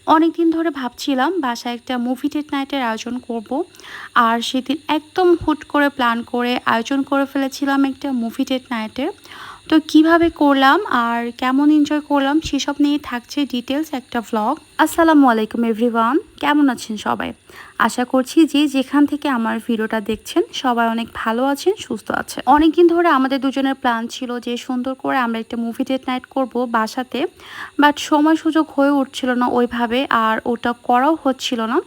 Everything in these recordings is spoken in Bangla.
অনেকদিন ধরে ভাবছিলাম বাসায় একটা মুভি ডেট নাইটের আয়োজন করব। আর সেদিন একদম হুট করে প্ল্যান করে আয়োজন করে ফেলেছিলাম একটা মুভি ডেট নাইটের। তো কিভাবে করলাম আর কেমন এনজয় করলাম সেসব নিয়ে থাকছে ডিটেলস একটা ভ্লগ। আসসালামু আলাইকুম এভরিওয়ান, কেমন আছেন সবাই? আশা করছি যে যেখান থেকে আমার ভিডিওটা দেখছেন সবাই অনেক ভালো আছেন, সুস্থ আছেন। অনেকদিন ধরে আমাদের দুজনের প্ল্যান ছিল যে সুন্দর করে আমরা একটা মুভি ডেট নাইট করব বাসাতে, বাট সময় সুযোগ হয়ে উঠছিল না ওইভাবে, আর ওটা করাও হচ্ছিল না।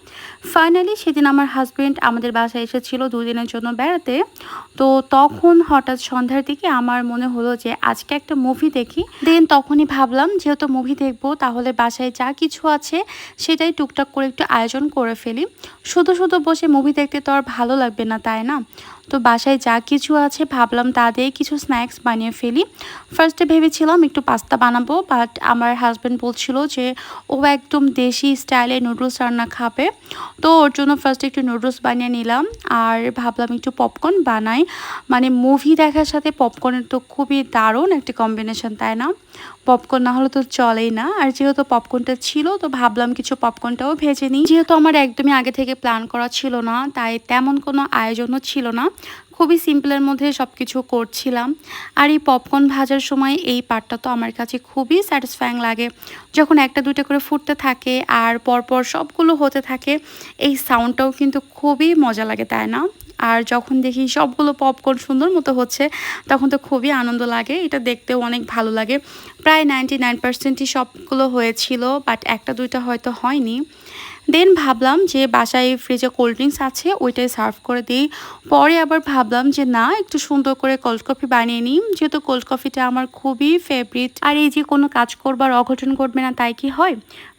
ফাইনালি সেদিন আমার হাজব্যান্ড আমাদের বাসায় এসেছিল 2 দিনের জন্য বেড়াতে। তো তখন হঠাৎ সন্ধ্যার দিকে আমার মনে হলো যে আজকে একটা মুভি দেখি। দেন তখনই ভাবলাম যেহেতু মুভি দেখবো তাহলে বাসায় যা কিছু আছে সেটাই টুকটাক করে একটু আয়োজন করে ফেলি। শুধু শুধু বসে মুভি দেখতে তো আর ভালো লাগবে না, তাই না? তো বাসায় যা কিছু আছে ভাবলাম তা দিয়ে কিছু স্ন্যাক্স বানিয়ে ফেলি। ফার্স্টে ভেবেছিলাম একটু পাস্তা বানাবো, বাট আমার হাজব্যান্ড বলছিল যে ও একদম দেশি স্টাইলে নুডলস রান্না খাবে। তো ওর জন্য ফার্স্টে একটু নুডলস বানিয়ে নিলাম, আর ভাবলাম একটু পপকর্ন বানাই। মানে মুভি দেখার সাথে পপকর্নের তো খুবই দারুণ একটা কম্বিনেশন, তাই না? পপকর্ন না হলে তো চলেই না। আর যেহেতু পপকর্নটা ছিল তো ভাবলাম কিছু পপকর্নটাও ভেজে নিই। যেহেতু আমার একদমই আগে থেকে প্ল্যান করা ছিল না, তাই তেমন কোনো আয়োজনও ছিল না, খুবই সিম্পলের মধ্যে সব কিছু করছিলাম। আর এই পপকর্ন ভাজার সময় এই পার্টটা তো আমার কাছে খুবই স্যাটিসফাইং লাগে, যখন একটা দুইটা করে ফুটতে থাকে আর পরপর সবগুলো হতে থাকে। এই সাউন্ডটাও কিন্তু খুবই মজা লাগে, তাই না? আর যখন দেখি সবগুলো পপকর্ন সুন্দর মতো হচ্ছে তখন তো খুবই আনন্দ লাগে, এটা দেখতেও অনেক ভালো লাগে। প্রায় 99%ই সবগুলো হয়েছিল, বাট একটা দুইটা হয়তো হয়নি। দেন ভাবলাম যে বাসায় ফ্রিজে কোল্ড ড্রিঙ্কস আছে ওইটাই সার্ভ করে দিই। পরে আবার ভাবলাম যে না, একটু সুন্দর করে কোল্ড কফি বানিয়ে নিই, যেহেতু কোল্ড কফিটা আমার খুবই ফেভারিট। আর এই যে কোনো কাজ করবার অঘটন ঘটবে না তাই কি হয়।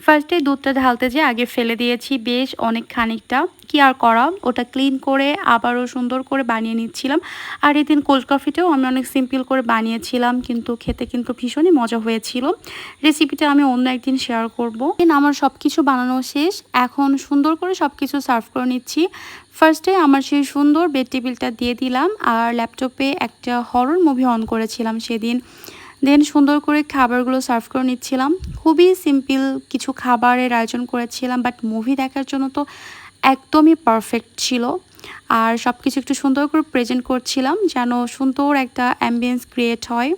ফার্স্টে দুধটা ঢালতে যে আগে ফেলে দিয়েছি বেশ অনেক খানিকটা, কি আর করা, ওটা ক্লিন করে আবারও সুন্দর করে বানিয়ে নিচ্ছিলাম। আর এদিন কোল্ড কফিটাও আমি অনেক সিম্পল করে বানিয়েছিলাম, কিন্তু খেতে কিন্তু ভীষণই মজা হয়েছিল। রেসিপিটা আমি অন্য একদিন শেয়ার করব। দেন আমার সব কিছু বানানো শেষ, এখন সুন্দর করে সব কিছু সার্ভ করে নিচ্ছি। ফার্স্টে আমার সেই সুন্দর বেড টেবিলটা দিয়ে দিলাম, আর ল্যাপটপে একটা হরর মুভি অন করেছিলাম সেদিন। দেন সুন্দর করে খাবারগুলো সার্ভ করে নিচ্ছিলাম। খুবই সিম্পল কিছু খাবারের আয়োজন করেছিলাম, বাট মুভি দেখার জন্য তো একদমই পারফেক্ট ছিল। আর সব কিছু একটু সুন্দর করে প্রেজেন্ট করছিলাম যেন সুন্দর একটা অ্যাম্বিয়েন্স ক্রিয়েট হয়।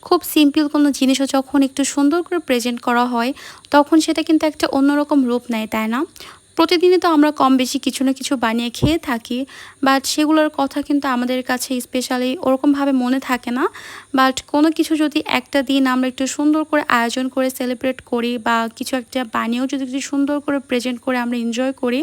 খুব সিম্পল কোনো জিনিসও যখন একটু সুন্দর করে প্রেজেন্ট করা হয় তখন সেটা কিন্তু একটা অন্যরকম রূপ নেয়, তাই না? প্রতিদিনই তো আমরা কম বেশি কিছু না কিছু বানিয়ে খেয়ে থাকি, বাট সেগুলোর কথা কিন্তু আমাদের কাছে স্পেশালি ওরকমভাবে মনে থাকে না। বাট কোনো কিছু যদি একটা দিন আমরা একটু সুন্দর করে আয়োজন করে সেলিব্রেট করি, বা কিছু একটা বানিয়েও যদি একটু সুন্দর করে প্রেজেন্ট করে আমরা এনজয় করি,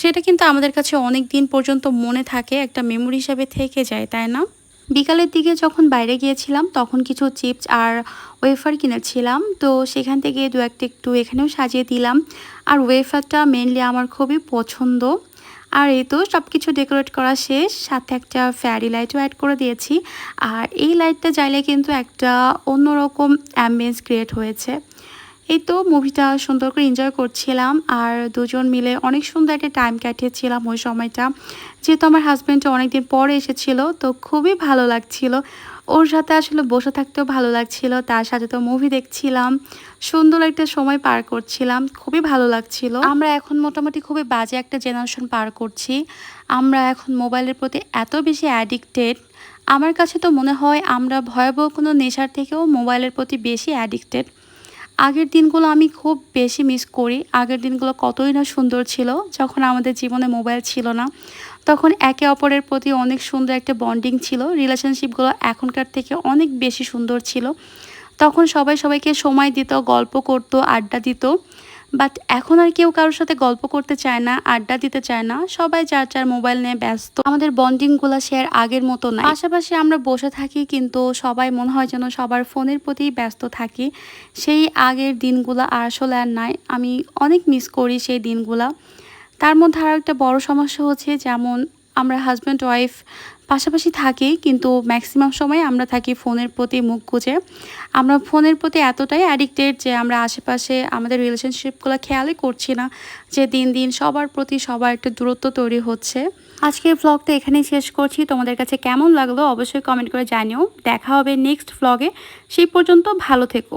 সেটা কিন্তু আমাদের কাছে অনেক দিন পর্যন্ত মনে থাকে, একটা মেমোরি হিসাবে থেকে যায়, তাই না? বিকালের দিকে যখন বাইরে গিয়েছিলাম তখন কিছু চিপস আর ওয়েফার কিনেছিলাম, তো সেখান থেকে দু একটা একটু এখানেও সাজিয়ে দিলাম। আর ওয়েফারটা মেনলি আমার খুবই পছন্দ। আর এই তো সব কিছু ডেকোরেট করা শেষ, সাথে একটা ফ্যারি লাইটও অ্যাড করে দিয়েছি। আর এই লাইটটা জ্বালিয়ে কিন্তু একটা অন্যরকম অ্যাম্বিয়েন্স ক্রিয়েট হয়েছে। এই তো মুভিটা সুন্দর করে এনজয় করছিলাম, আর দুজন মিলে অনেক সুন্দর একটা টাইম কাটিয়েছিলাম ওই সময়টা। যেহেতু আমার হাজব্যান্ডটা অনেকদিন পরে এসেছিল তো খুবই ভালো লাগছিল, ওর সাথে আসলে বসে থাকতেও ভালো লাগছিল, তার সাথে তো মুভি দেখছিলাম, সুন্দর একটা সময় পার করছিলাম, খুবই ভালো লাগছিল। আমরা এখন মোটামুটি খুবই বাজে একটা জেনারেশন পার করছি। আমরা এখন মোবাইলের প্রতি এত বেশি অ্যাডিক্টেড, আমার কাছে তো মনে হয় আমরা ভয়াবহ কোনো নেশার থেকেও মোবাইলের প্রতি বেশি অ্যাডিক্টেড। আগের দিনগুলো আমি খুব বেশি মিস করি। আগের দিনগুলো কতই না সুন্দর ছিল, যখন আমাদের জীবনে মোবাইল ছিল না। তখন একে অপরের প্রতি অনেক সুন্দর একটা বন্ডিং ছিল, রিলেশনশিপগুলো এখনকার থেকে অনেক বেশি সুন্দর ছিল। তখন সবাই সবাইকে সময় দিত, গল্প করত, আড্ডা দিত। বাট এখন আর কেউ কারোর সাথে গল্প করতে চায় না, আড্ডা দিতে চায় না, সবাই যার যার মোবাইল নিয়ে ব্যস্ত। আমাদের বন্ডিংগুলো সে আর আগের মতো নাই। পাশাপাশি আমরা বসে থাকি কিন্তু সবাই মনে হয় যেন সবার ফোনের প্রতি ব্যস্ত থাকি। সেই আগের দিনগুলো আর আসলে আর নাই, আমি অনেক মিস করি সেই দিনগুলা। তার মধ্যে আরও একটা বড় সমস্যা হচ্ছে, যেমন আমরা হাজব্যান্ড ওয়াইফ পাশাপাশি থাকি কিন্তু ম্যাক্সিমাম সময় আমরা থাকি ফোনের প্রতি মুখ গুজে। আমরা ফোনের প্রতি এতটাই অ্যাডিক্টেড যে আমরা আশেপাশে আমাদের রিলেশনশিপগুলো খেয়ালই করছি না, যে দিন দিন সবার প্রতি সবার একটা দূরত্ব তৈরি হচ্ছে। আজকের ভ্লগটা এখানেই শেষ করছি, তোমাদের কাছে কেমন লাগলো অবশ্যই কমেন্ট করে জানিও। দেখা হবে নেক্সট ভ্লগে, সেই পর্যন্ত ভালো থেকো।